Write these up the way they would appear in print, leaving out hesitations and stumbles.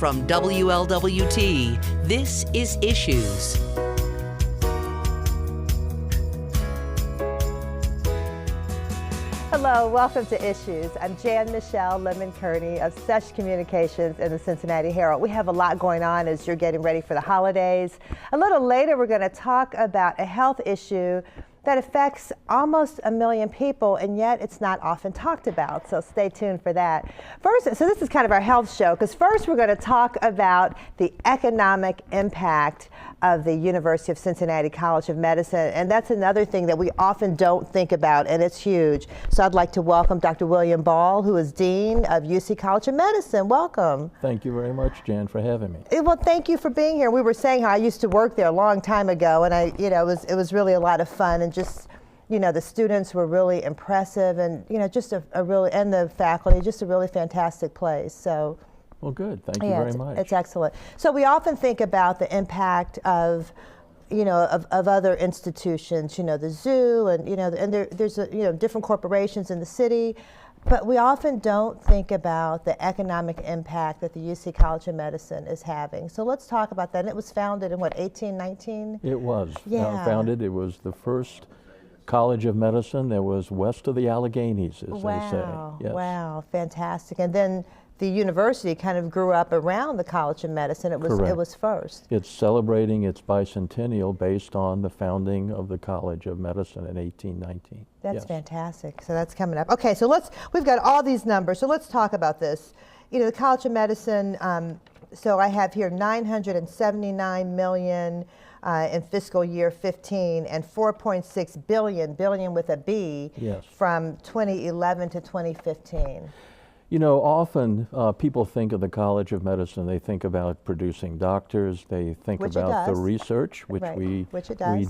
From WLWT, this is Issues. Hello, welcome to Issues. I'm Jan-Michele Lemon Kearney of SESH Communications in the Cincinnati Herald. We have a lot going on as you're getting ready for the holidays. A little later, we're going to talk about a health issue that affects almost 1 million people, and yet it's not often talked about, so stay tuned for that. First, so this is kind of our health show, because first we're going to talk about the economic impact of the University of Cincinnati College of Medicine, and that's another thing that we often don't think about, and it's huge. So I'd like to welcome Dr. William Ball, who is Dean of UC College of Medicine. Welcome. Thank you very much, Jan, for having me. Well, thank you for being here. We were saying how I used to work there a long time ago, and it was really a lot of fun, and just, the students were really impressive, and, just and the faculty, just a really fantastic place. So. Well, good. Thank you very much. It's excellent. So we often think about the impact of, of other institutions, the zoo, and, and there's different corporations in the city, but we often don't think about the economic impact that the UC College of Medicine is having. So let's talk about that. And it was founded in, 1819? It was. Yeah. Founded. It was the first College of Medicine that was west of the Alleghenies, as they say. Yes. Wow, fantastic. And then the university kind of grew up around the College of Medicine. It was first. It's celebrating its bicentennial based on the founding of the College of Medicine in 1819. That's fantastic. So that's coming up. Okay, so we've got all these numbers, so let's talk about this. The College of Medicine, so I have here 979 million in fiscal year 15 and 4.6 billion with a B, yes, from 2011 to 2015. Often people think of the College of Medicine, they think about producing doctors, they think about the research, which we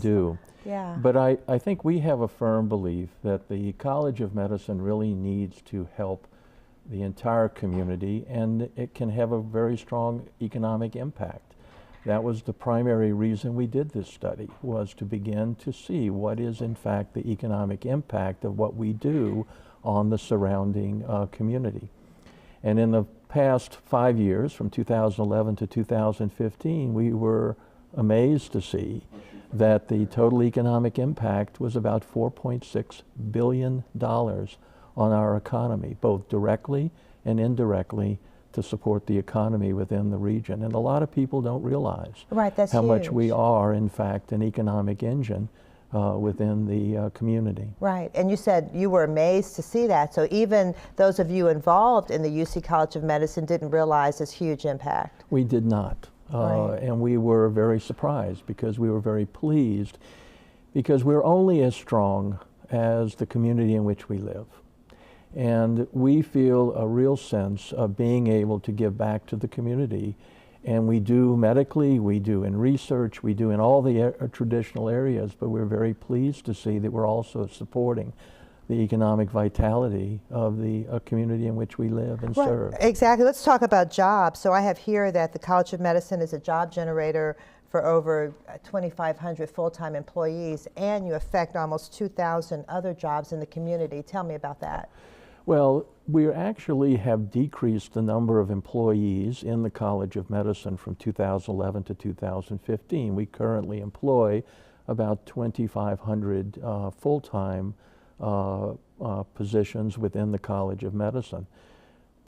do. Yeah. But I think we have a firm belief that the College of Medicine really needs to help the entire community, and it can have a very strong economic impact. That was the primary reason we did this study, was to begin to see what is in fact the economic impact of what we do on the surrounding community. And in the past 5 years, from 2011 to 2015, we were amazed to see that the total economic impact was about $4.6 billion on our economy, both directly and indirectly, to support the economy within the region. And a lot of people don't realize how much we are, in fact, an economic engine within the community. Right, and you said you were amazed to see that. So even those of you involved in the UC College of Medicine didn't realize this huge impact. We did not, and we were very surprised, because we were very pleased, because we're only as strong as the community in which we live. And we feel a real sense of being able to give back to the community. And we do medically, we do in research, we do in all the traditional areas, but we're very pleased to see that we're also supporting the economic vitality of the community in which we live and serve. Exactly. Let's talk about jobs. So I have here that the College of Medicine is a job generator for over 2,500 full-time employees, and you affect almost 2,000 other jobs in the community. Tell me about that. Well, we actually have decreased the number of employees in the College of Medicine from 2011 to 2015. We currently employ about 2,500 full-time positions within the College of Medicine.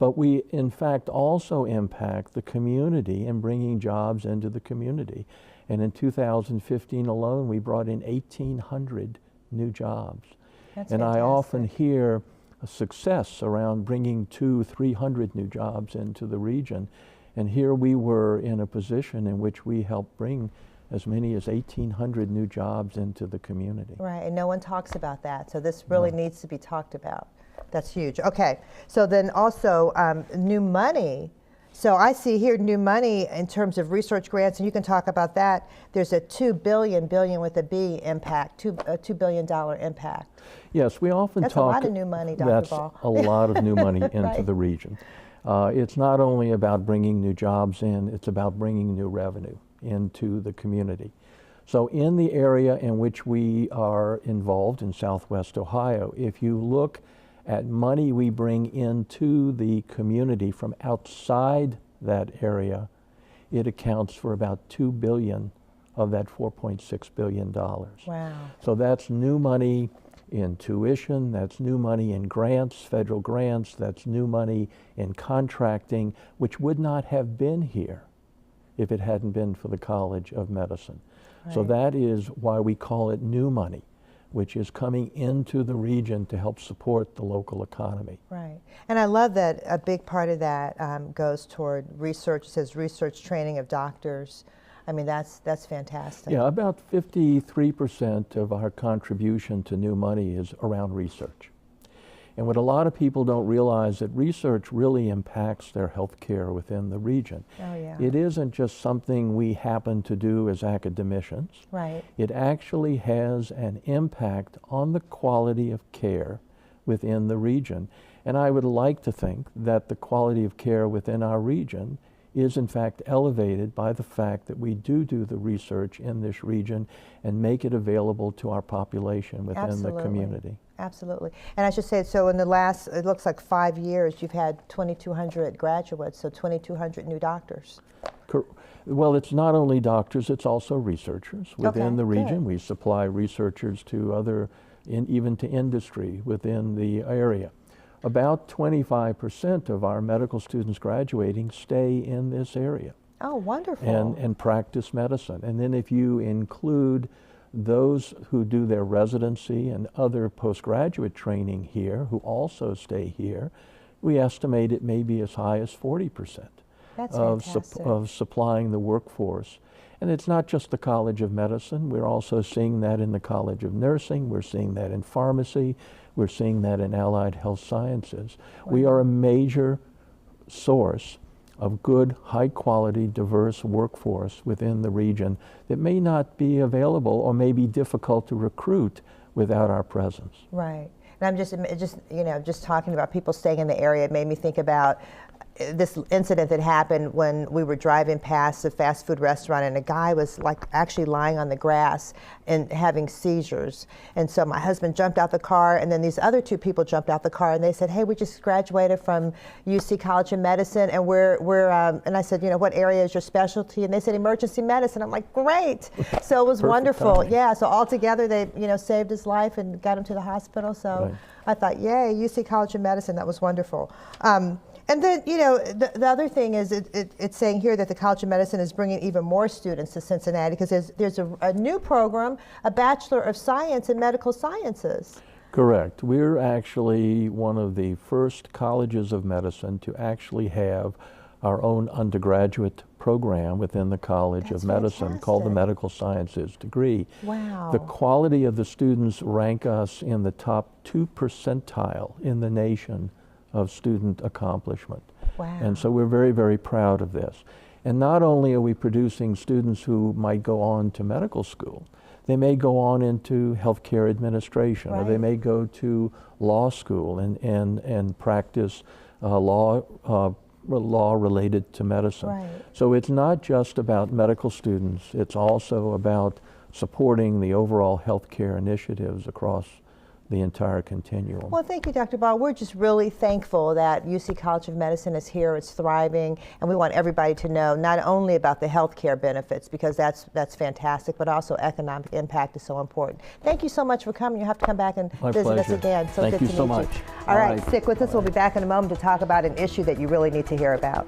But we, in fact, also impact the community in bringing jobs into the community. And in 2015 alone, we brought in 1,800 new jobs. That's and fantastic. I often hear a success around bringing 200-300 new jobs into the region. And here we were in a position in which we helped bring as many as 1,800 new jobs into the community. Right, and no one talks about that, so this really needs to be talked about. That's huge. Okay, so then also new money. So I see here new money in terms of research grants, and you can talk about that. There's a $2 billion with a B impact, $2 billion impact. Yes, we often That's talk. That's a lot of new money, Dr. That's Ball. a lot of new money into Right. the region. It's not only about bringing new jobs in, it's about bringing new revenue into the community. So in the area in which we are involved in Southwest Ohio, if you look at money we bring into the community from outside that area, it accounts for about $2 billion of that $4.6 billion. Wow. So that's new money in tuition, that's new money in grants, federal grants, that's new money in contracting, which would not have been here if it hadn't been for the College of Medicine. So Right. that is why we call it new money, which is coming into the region to help support the local economy. Right. And I love that a big part of that goes toward research. It says research training of doctors. I mean, that's fantastic. Yeah, about 53% of our contribution to new money is around research. And what a lot of people don't realize that research really impacts their health care within the region. Oh, yeah. It isn't just something we happen to do as academicians. Right. It actually has an impact on the quality of care within the region. And I would like to think that the quality of care within our region is in fact elevated by the fact that we do the research in this region and make it available to our population within Absolutely. the community. Absolutely. And I should say, so in the last, it looks like 5 years, you've had 2,200 graduates, so 2,200 new doctors. Well, it's not only doctors, it's also researchers within Okay, the region. good. We supply researchers to other, even to industry within the area. About 25% of our medical students graduating stay in this area Oh, wonderful. and practice medicine. And then if you include those who do their residency and other postgraduate training here who also stay here, we estimate it may be as high as 40% That's of fantastic. supplying the workforce. And it's not just the College of Medicine. We're also seeing that in the College of Nursing. We're seeing that in pharmacy. We're seeing that in allied health sciences. We are a major source of good, high-quality, diverse workforce within the region that may not be available or may be difficult to recruit without our presence. Right. And I'm just talking about people staying in the area, it made me think about this incident that happened when we were driving past a fast food restaurant, and a guy was like actually lying on the grass and having seizures. And so my husband jumped out the car, and then these other two people jumped out the car, and they said, "Hey, we just graduated from UC College of Medicine, and and I said, you know, what area is your specialty?" And they said emergency medicine. I'm like, great. So it was Perfect wonderful. timing. Yeah. So altogether, they saved his life and got him to the hospital. So Right. I thought, yay, UC College of Medicine. That was wonderful. And then, the other thing is it's saying here that the College of Medicine is bringing even more students to Cincinnati because there's a new program, a Bachelor of Science in Medical Sciences. Correct. We're actually one of the first colleges of medicine to actually have our own undergraduate program within the College That's of Medicine called the fantastic. Medical Sciences degree. Wow. The quality of the students rank us in the top 2 percentile in the nation of student accomplishment. Wow. And so we're very, very proud of this. And not only are we producing students who might go on to medical school, they may go on into healthcare administration, or they Right. may go to law school and practice law related to medicine. Right. So it's not just about medical students, it's also about supporting the overall healthcare initiatives across the entire continuum. Well, thank you, Dr. Ball. We're just really thankful that UC College of Medicine is here, it's thriving, and we want everybody to know not only about the healthcare benefits, because that's fantastic, but also economic impact is so important. Thank you so much for coming. You have to come back and My visit us pleasure. again. So Thank good you to so meet much. All right, All right. stick with us. We'll be back in a moment to talk about an issue that you really need to hear about.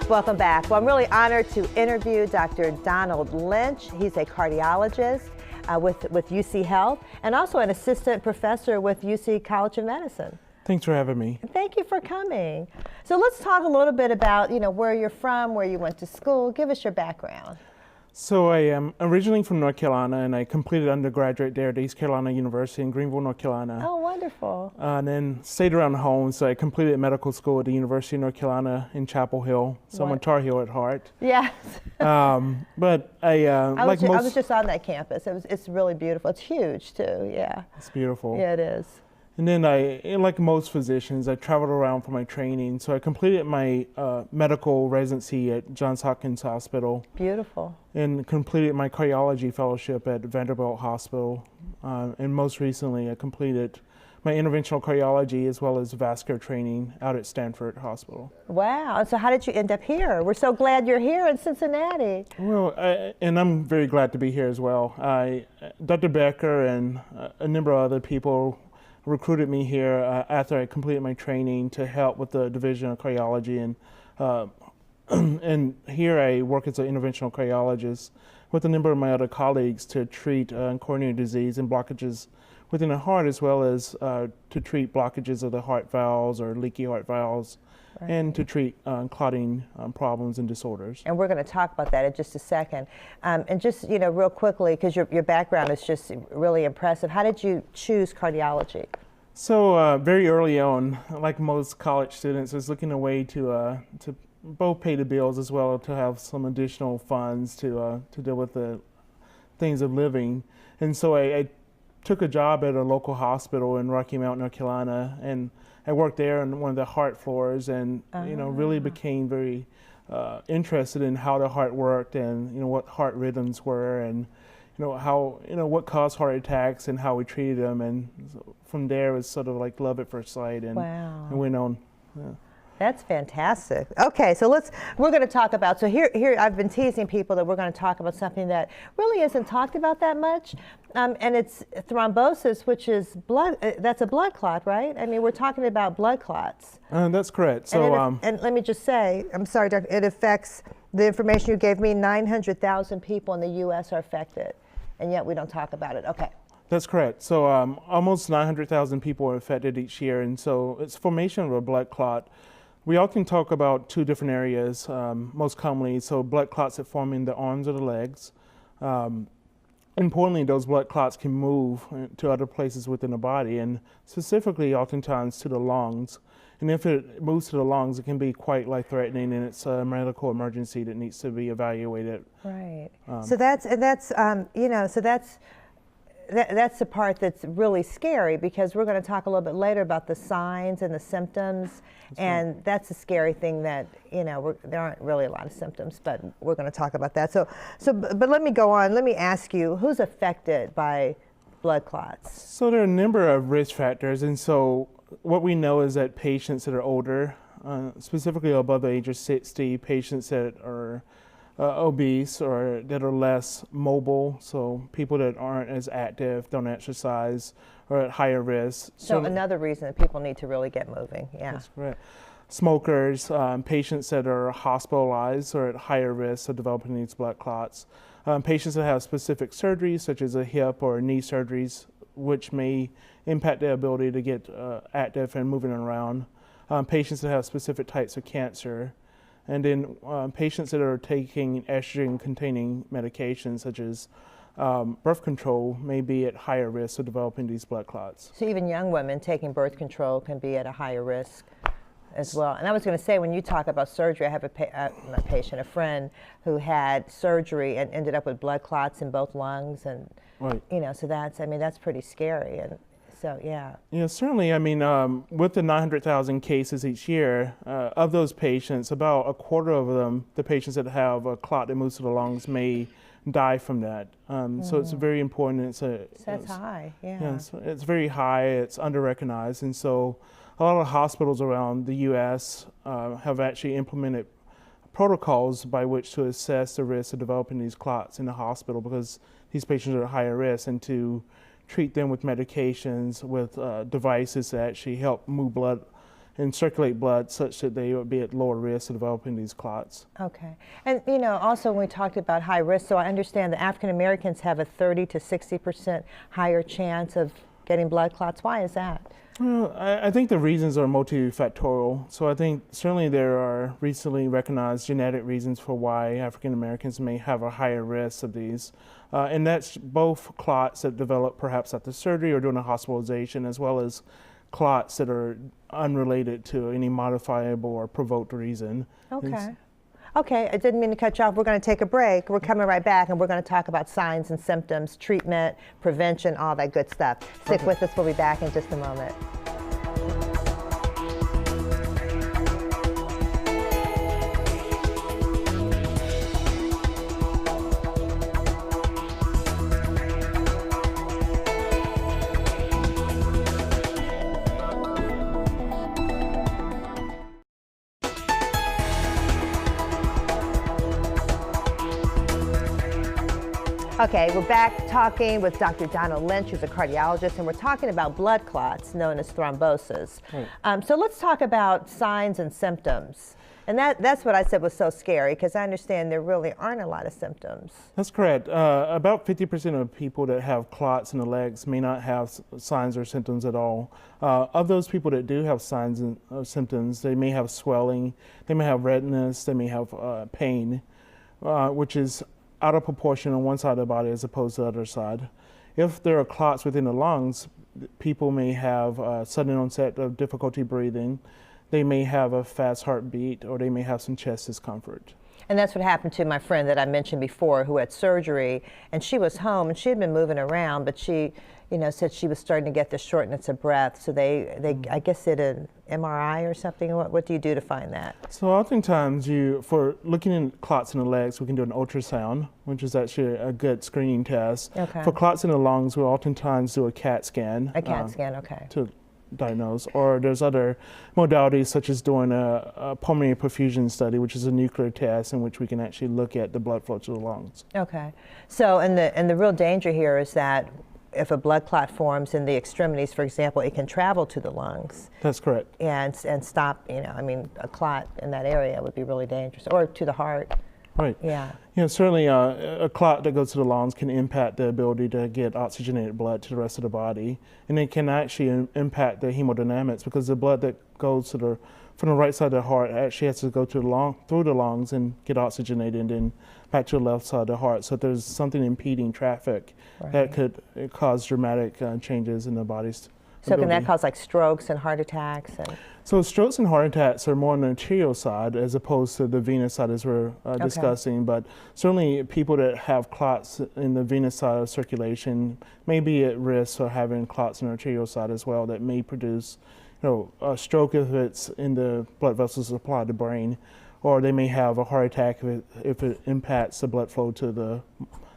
Welcome back. Well, I'm really honored to interview Dr. Donald Lynch. He's a cardiologist with UC Health and also an assistant professor with UC College of Medicine. Thanks for having me. Thank you for coming. So let's talk a little bit about, where you're from, where you went to school. Give us your background. So I am originally from North Carolina, and I completed undergraduate there at East Carolina University in Greenville, North Carolina. Oh, wonderful. And then stayed around home, so I completed medical school at the University of North Carolina in Chapel Hill. So I'm a Tar Heel at heart. Yes. But I was just on that campus. It's really beautiful. It's huge too. Yeah. It's beautiful. Yeah, it is. And then like most physicians, I traveled around for my training. So I completed my medical residency at Johns Hopkins Hospital. Beautiful. And completed my cardiology fellowship at Vanderbilt Hospital. And most recently, I completed my interventional cardiology as well as vascular training out at Stanford Hospital. Wow. So how did you end up here? We're so glad you're here in Cincinnati. Well, and I'm very glad to be here as well. Dr. Becker and a number of other people recruited me here after I completed my training to help with the division of cardiology, and here I work as an interventional cardiologist with a number of my other colleagues to treat coronary disease and blockages within the heart, as well as to treat blockages of the heart valves or leaky heart valves, right, and to treat clotting problems and disorders. And we're going to talk about that in just a second. And just, you know, real quickly, because your background is just really impressive, how did you choose cardiology? So very early on, like most college students, I was looking a way to both pay the bills as well to have some additional funds to deal with the things of living. And so I took a job at a local hospital in Rocky Mount, North Carolina, and I worked there on one of the heart floors, and you know, really became very interested in how the heart worked, and you know, what heart rhythms were, and you know, how, you know, what caused heart attacks and how we treated them. And so from there it was sort of like love at first sight, and I went on. Yeah. That's fantastic. Okay, so we're going to talk about, so here I've been teasing people that we're going to talk about something that really isn't talked about that much, and it's thrombosis, which is blood, that's a blood clot, right? I mean, we're talking about blood clots. That's correct. So, and let me just say, I'm sorry, Doctor, it affects, the information you gave me, 900,000 people in the U.S. are affected, and yet we don't talk about it. Okay. That's correct. So almost 900,000 people are affected each year, and so it's formation of a blood clot. We often talk about two different areas, most commonly, so blood clots that form in the arms or the legs. Importantly, those blood clots can move to other places within the body, and specifically oftentimes to the lungs. And if it moves to the lungs, it can be quite life-threatening, and it's a medical emergency that needs to be evaluated. Right. So that's you know, so that's the part that's really scary, because we're going to talk a little bit later about the signs and the symptoms, and that's a scary thing that, you know, there aren't really a lot of symptoms, but we're going to talk about that. But let me go on. Let me ask you, who's affected by blood clots? So there are a number of risk factors, and so what we know is that patients that are older, specifically above the age of 60, patients that are obese or that are less mobile, so people that aren't as active, don't exercise, or at higher risk. So another reason that people need to really get moving, yeah. That's correct. Smokers, patients that are hospitalized or at higher risk of developing these blood clots. Patients that have specific surgeries, such as a hip or knee surgeries, which may impact their ability to get active and moving around. Patients that have specific types of cancer. And then patients that are taking estrogen-containing medications, such as birth control, may be at higher risk of developing these blood clots. So even young women taking birth control can be at a higher risk as well. And I was going to say, when you talk about surgery, I have a friend who had surgery and ended up with blood clots in both lungs, and you know, so that's pretty scary. And so, yeah. Yeah, certainly. I mean, with the 900,000 cases each year, of those patients, about a quarter of them, the patients that have a clot that moves to the lungs, may die from that. So it's very important. That's high, yeah. Yeah, it's very high. It's under-recognized. And so a lot of hospitals around the U.S. Have actually implemented protocols by which to assess the risk of developing these clots in the hospital, because these patients are at higher risk, and to treat them with medications, with devices that actually help move blood and circulate blood, such that they would be at lower risk of developing these clots. Okay. And you know, also when we talked about high risk, so I understand that African Americans have a 30 to 60% higher chance of getting blood clots. Why is that? Well, I think the reasons are multifactorial. So I think certainly there are recently recognized genetic reasons for why African Americans may have a higher risk of these. And that's both clots that develop perhaps after surgery or during a hospitalization, as well as clots that are unrelated to any modifiable or provoked reason. Okay. Okay, I didn't mean to cut you off. We're going to take a break. We're coming right back, and we're going to talk about signs and symptoms, treatment, prevention, all that good stuff. Stick with us. We'll be back in just a moment. Okay, we're back talking with Dr. Donald Lynch, who's a cardiologist, and we're talking about blood clots known as thrombosis. Right. So let's talk about signs and symptoms. And that's what I said was so scary, because I understand there really aren't a lot of symptoms. That's correct. About 50% of people that have clots in the legs may not have signs or symptoms at all. Of those people that do have signs and symptoms, they may have swelling, they may have redness, they may have pain, which is out of proportion on one side of the body as opposed to the other side. If there are clots within the lungs, people may have sudden onset of difficulty breathing, they may have a fast heartbeat, or they may have some chest discomfort. And that's what happened to my friend that I mentioned before, who had surgery, and she was home, and she had been moving around, but she, said she was starting to get the shortness of breath. So they I guess, did an MRI or something. What do you do to find that? So oftentimes, for looking at clots in the legs, we can do an ultrasound, which is actually a good screening test. Okay. For clots in the lungs, we'll oftentimes do a CAT scan. A CAT scan, okay. To diagnose, or there's other modalities such as doing a pulmonary perfusion study, which is a nuclear test in which we can actually look at the blood flow to the lungs. Okay. So, and the real danger here is that if a blood clot forms in the extremities, for example, it can travel to the lungs. That's correct. And stop, a clot in that area would be really dangerous, or to the heart. Right. Yeah. Certainly a clot that goes to the lungs can impact the ability to get oxygenated blood to the rest of the body. And it can actually impact the hemodynamics, because the blood that goes from the right side of the heart actually has to go through the lungs and get oxygenated, and then back to the left side of the heart. So if there's something impeding traffic, that could cause dramatic changes in the body's So can that cause like strokes and heart attacks? So strokes and heart attacks are more on the arterial side as opposed to the venous side, as we're discussing. But certainly people that have clots in the venous side of circulation may be at risk for having clots in the arterial side as well, that may produce a stroke if it's in the blood vessels supply to the brain, or they may have a heart attack if it impacts the blood flow to the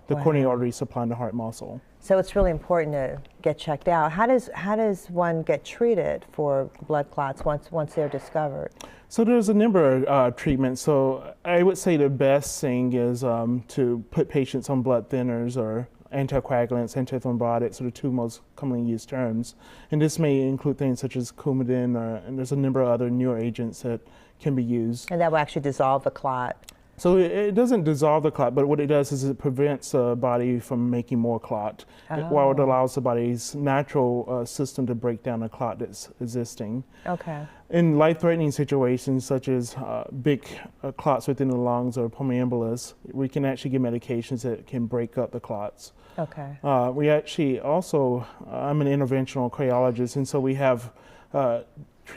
coronary artery supplying the heart muscle. So it's really important to get checked out. How does one get treated for blood clots once they're discovered? So there's a number of treatments. So I would say the best thing is to put patients on blood thinners or anticoagulants, antithrombotics are the two most commonly used terms. And this may include things such as Coumadin, and there's a number of other newer agents that can be used. And that will actually dissolve the clot. So it doesn't dissolve the clot, but what it does is it prevents the body from making more clot, while it allows the body's natural system to break down the clot that's existing. Okay. In life-threatening situations such as big clots within the lungs or pulmonary embolus, we can actually give medications that can break up the clots. Okay. We actually also, I'm an interventional cardiologist, and so we have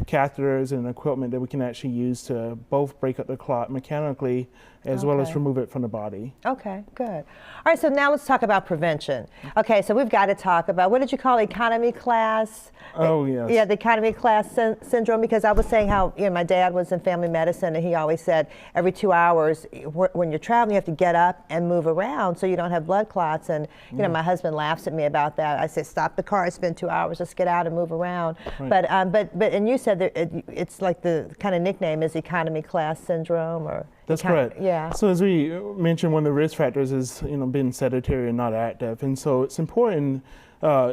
catheters and equipment that we can actually use to both break up the clot mechanically as well as remove it from the body. Okay, good. All right, so now let's talk about prevention. Okay, so we've got to talk about, what did you call economy class? Oh, yes. Yeah, the economy class syndrome, because I was saying how, my dad was in family medicine, and he always said every 2 hours when you're traveling, you have to get up and move around so you don't have blood clots. And, my husband laughs at me about that. I said, stop the car, it's been 2 hours, let's get out and move around. Right. And you said that it's like the kind of nickname is economy class syndrome, or? That's correct. Yeah. So as we mentioned, one of the risk factors is being sedentary and not active, and so it's important,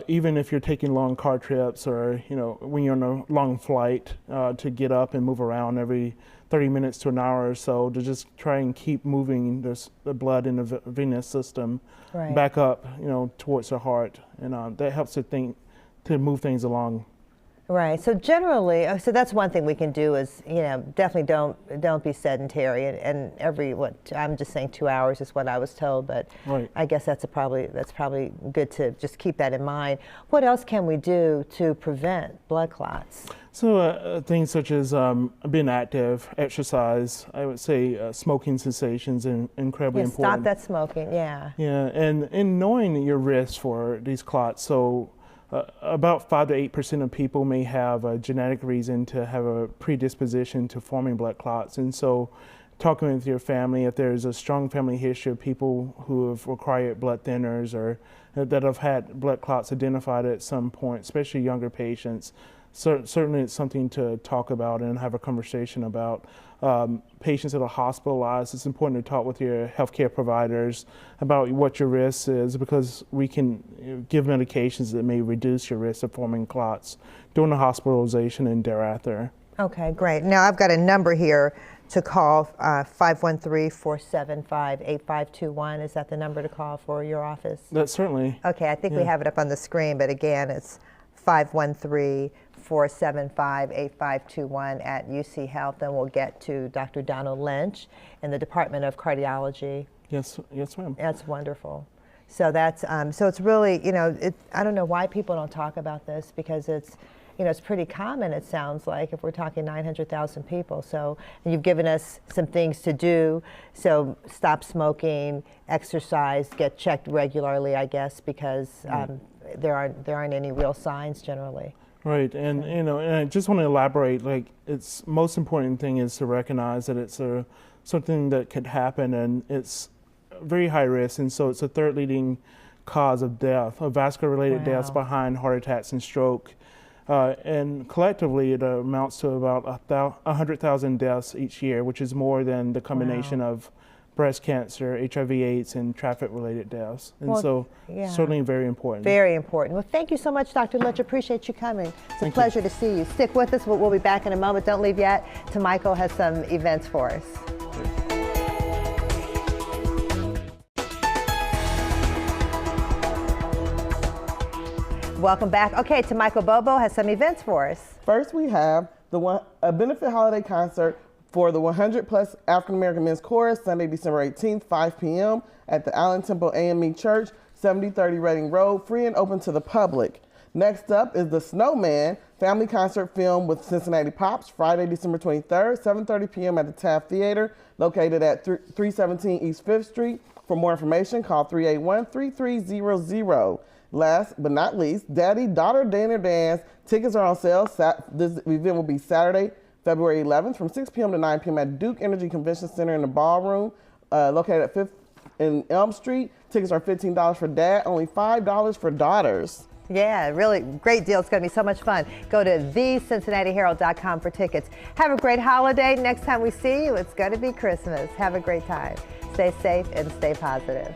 even if you're taking long car trips or when you're on a long flight, to get up and move around every 30 minutes to an hour or so, to just try and keep moving the blood in the venous system back up, towards the heart, and that helps to move things along. Right. So generally, so that's one thing we can do is, definitely don't be sedentary. And every I'm just saying 2 hours is what I was told, but Right. I guess that's probably good to just keep that in mind. What else can we do to prevent blood clots? So things such as being active, exercise, I would say smoking cessations are incredibly important. Stop that smoking. Yeah. Yeah, and knowing your risk for these clots. So about 5 to 8% of people may have a genetic reason to have a predisposition to forming blood clots. And so talking with your family, if there's a strong family history of people who have required blood thinners or that have had blood clots identified at some point, especially younger patients, certainly it's something to talk about and have a conversation about. Patients that are hospitalized, it's important to talk with your healthcare providers about what your risk is, because we can give medications that may reduce your risk of forming clots during the hospitalization and thereafter. Okay, great. Now I've got a number here to call, 513-475-8521. Is that the number to call for your office? That's certainly. Okay, I think we have it up on the screen, but again, it's 513-475-8521 at UC Health, and we'll get to Dr. Donald Lynch in the Department of Cardiology. Yes, ma'am. That's wonderful. So that's so it's really, I don't know why people don't talk about this, because it's pretty common, it sounds like, if we're talking 900,000 people. So, and you've given us some things to do. So stop smoking, exercise, get checked regularly, I guess, because there aren't any real signs generally. Right, and and I just want to elaborate. Like, it's most important thing is to recognize that it's something that could happen, and it's very high risk, and so it's a third leading cause of death, of vascular-related deaths behind heart attacks and stroke. And collectively, it amounts to about 100,000 deaths each year, which is more than the combination of breast cancer, HIV/AIDS, and traffic-related deaths. And certainly very important. Very important. Well, thank you so much, Dr. Lynch. Appreciate you coming. It's a pleasure to see you. Stick with us. We'll be back in a moment. Don't leave yet. Michael has some events for us. Welcome back. Okay, Michael Bobo has some events for us. First, we have a benefit holiday concert for the 100 plus African American Men's Chorus, Sunday, December 18th, 5 p.m. at the Allen Temple AME Church, 7030 Reading Road, free and open to the public. Next up is the Snowman family concert film with Cincinnati Pops, Friday, December 23rd, 7:30 p.m. at the Taft Theater, located at 317 East 5th Street. For more information, call 381-3300. Last but not least, Daddy-Daughter Dinner Dance. Tickets are on sale. This event will be Saturday, February 11th from 6 p.m. to 9 p.m. at Duke Energy Convention Center in the ballroom, located at 5th and Elm Street. Tickets are $15 for dad, only $5 for daughters. Yeah, really great deal. It's going to be so much fun. Go to thecincinnatiherald.com for tickets. Have a great holiday. Next time we see you, it's going to be Christmas. Have a great time. Stay safe and stay positive.